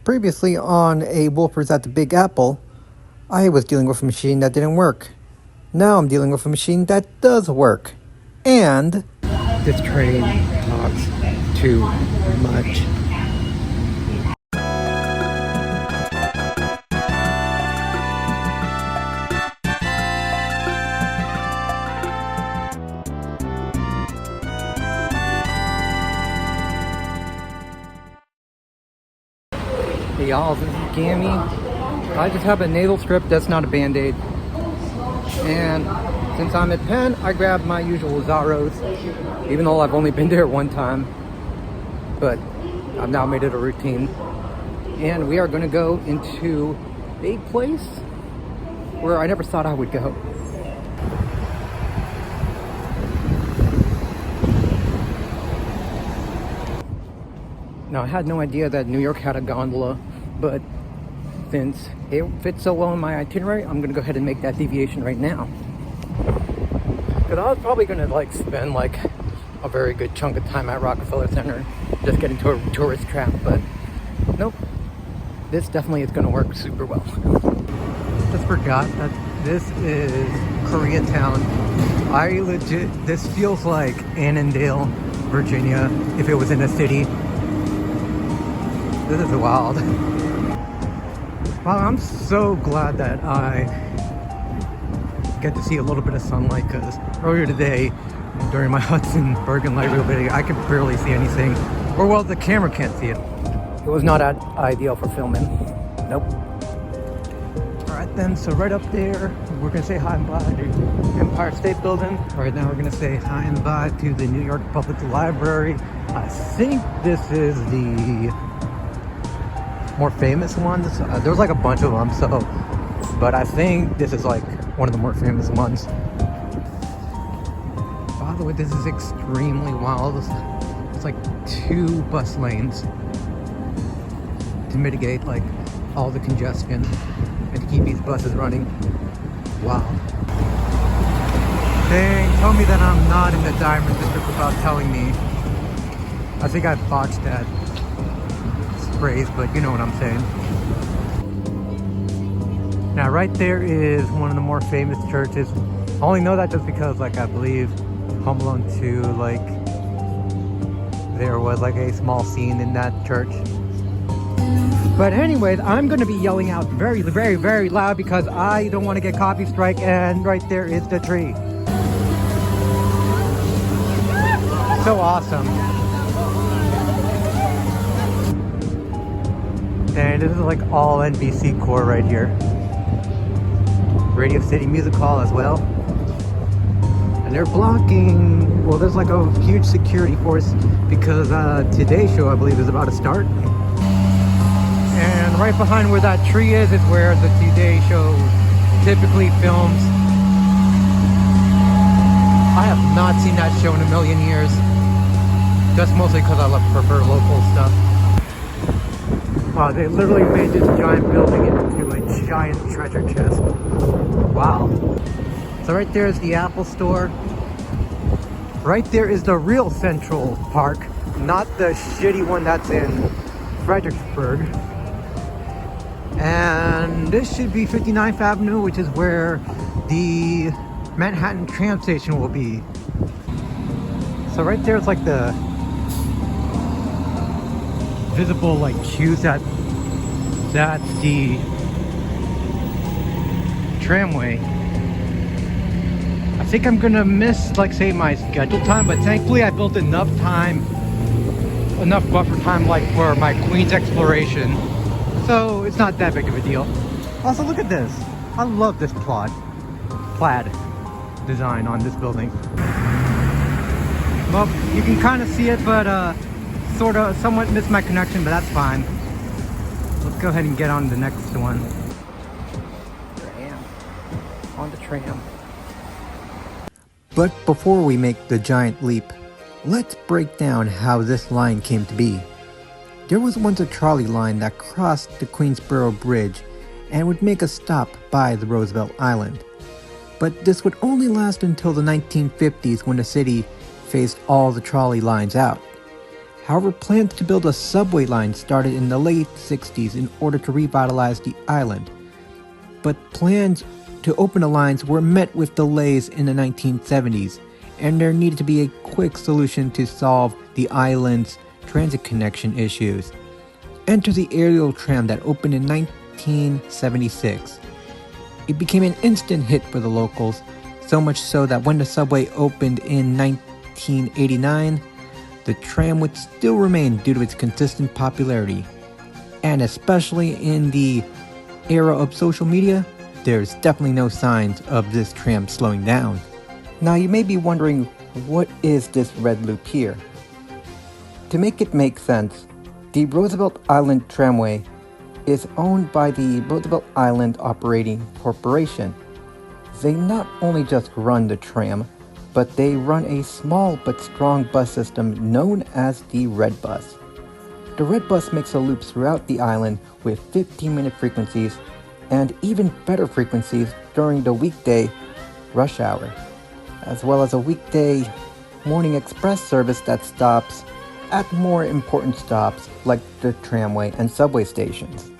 Previously on a Wolferz at the Big Apple, I was dealing with a machine that didn't work. Now I'm dealing with a machine that does work. And this train talks too much. Hey y'all, this is Gammy. I just have a nasal strip that's not a band-aid. And since I'm at Penn, I grabbed my usual Zaros, even though I've only been there one time. But I've now made it a routine. And we are going to go into a place where I never thought I would go. Now, I had no idea that New York had a gondola, but since it fits so well in my itinerary, I'm gonna go ahead and make that deviation right now. Because I was probably gonna spend a very good chunk of time at Rockefeller Center just getting to a tourist trap, but nope. This definitely is gonna work super well. Just forgot that this is Koreatown. This feels like Annandale, Virginia, if it was in a city. This is wild. Wow, I'm so glad that I get to see a little bit of sunlight, because earlier today, during my Hudson Bergen light wheel video, I could barely see anything. Or well, the camera can't see it. It was not ideal for filming. Nope. Alright then, so right up there, we're gonna say hi and bye to Empire State Building. Right now we're gonna say hi and bye to the New York Public Library. I think this is the more famous ones. There's a bunch of them, but I think this is one of the more famous ones. By the way, this is extremely wild. It's 2 bus lanes to mitigate all the congestion and to keep these buses running. Wow. Dang, tell me that I'm not in the Diamond District without telling me. I think I botched that phrase, but you know what I'm saying. Now right there is one of the more famous churches. I only know that just because I believe Home Alone 2, there was a small scene in that church. But anyways, I'm going to be yelling out very, very, very loud because I don't want to get copy strike, and right there is the tree. So awesome. And this is all NBC core right here. Radio City Music Hall as well. And they're blocking, well, there's a huge security force because today's show, I believe, is about to start. And right behind where that tree is where the Today Show typically films. I have not seen that show in a million years. Just mostly because I prefer local stuff. Wow, they literally made this giant building into a giant treasure chest. Wow. So right there is the Apple Store. Right there is the real Central Park, not the shitty one that's in Fredericksburg. And this should be 59th Avenue, which is where the Manhattan Tram station will be. So right there is the visible cues that's the tramway. I think I'm gonna miss say my scheduled time, but thankfully I built enough buffer time for my Queens exploration, so it's not that big of a deal. Also, look at this. I love this plaid design on this building. Well, you can kind of see it, but somewhat missed my connection, but that's fine. Let's go ahead and get on to the next one. Here I am, on the tram. But before we make the giant leap, let's break down how this line came to be. There was once a trolley line that crossed the Queensboro Bridge and would make a stop by the Roosevelt Island. But this would only last until the 1950s, when the city phased all the trolley lines out. However, plans to build a subway line started in the late 60s in order to revitalize the island. But plans to open the lines were met with delays in the 1970s, and there needed to be a quick solution to solve the island's transit connection issues. Enter the aerial tram that opened in 1976. It became an instant hit for the locals, so much so that when the subway opened in 1989, the tram would still remain due to its consistent popularity. And especially in the era of social media, there's definitely no signs of this tram slowing down. Now you may be wondering, what is this red loop here? To make it make sense, the Roosevelt Island Tramway is owned by the Roosevelt Island Operating Corporation. They not only just run the tram, but they run a small but strong bus system known as the Red Bus. The Red Bus makes a loop throughout the island with 15-minute frequencies and even better frequencies during the weekday rush hour, as well as a weekday morning express service that stops at more important stops like the tramway and subway stations.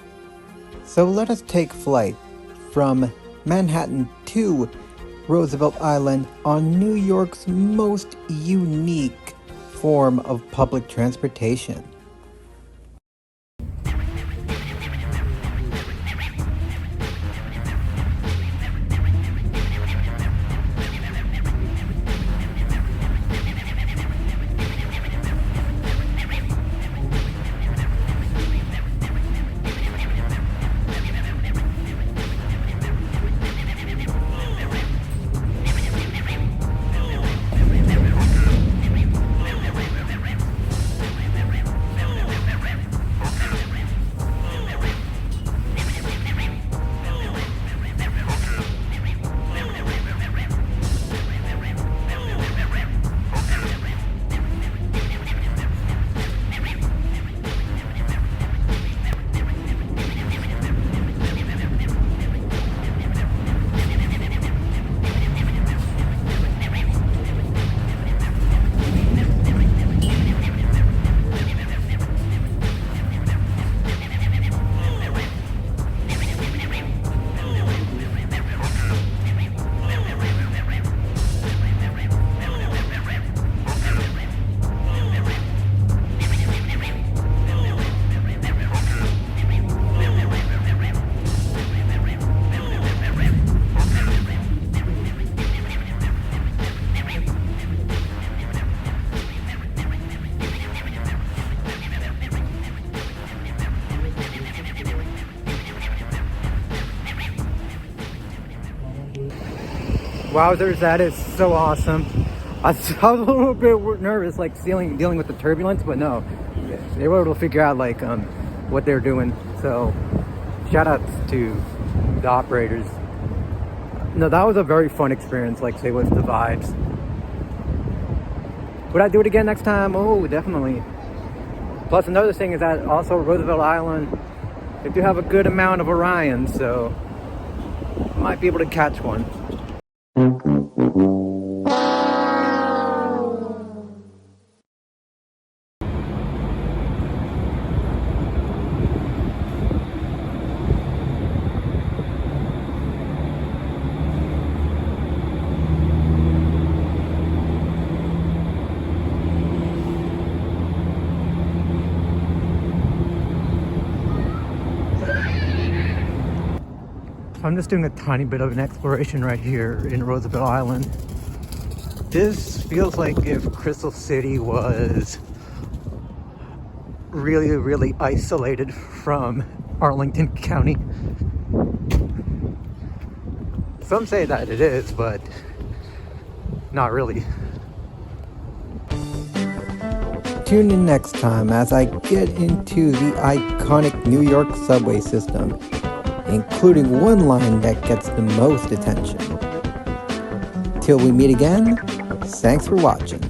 So let us take flight from Manhattan to Roosevelt Island on New York's most unique form of public transportation. Wowzers, that is so awesome. I was a little bit nervous, like dealing with the turbulence, but no, they were able to figure out like what they're doing. So shout outs to the operators. No, that was a very fun experience, like say with the vibes. Would I do it again next time? Oh, definitely. Plus another thing is that also Roosevelt Island, they do have a good amount of Orions, so might be able to catch one. I'm just doing a tiny bit of an exploration right here in Roosevelt Island. This feels like if Crystal City was really isolated from Arlington County. Some say that it is, but not really. Tune in next time as I get into the iconic New York subway system, including one line that gets the most attention. Till we meet again, thanks for watching.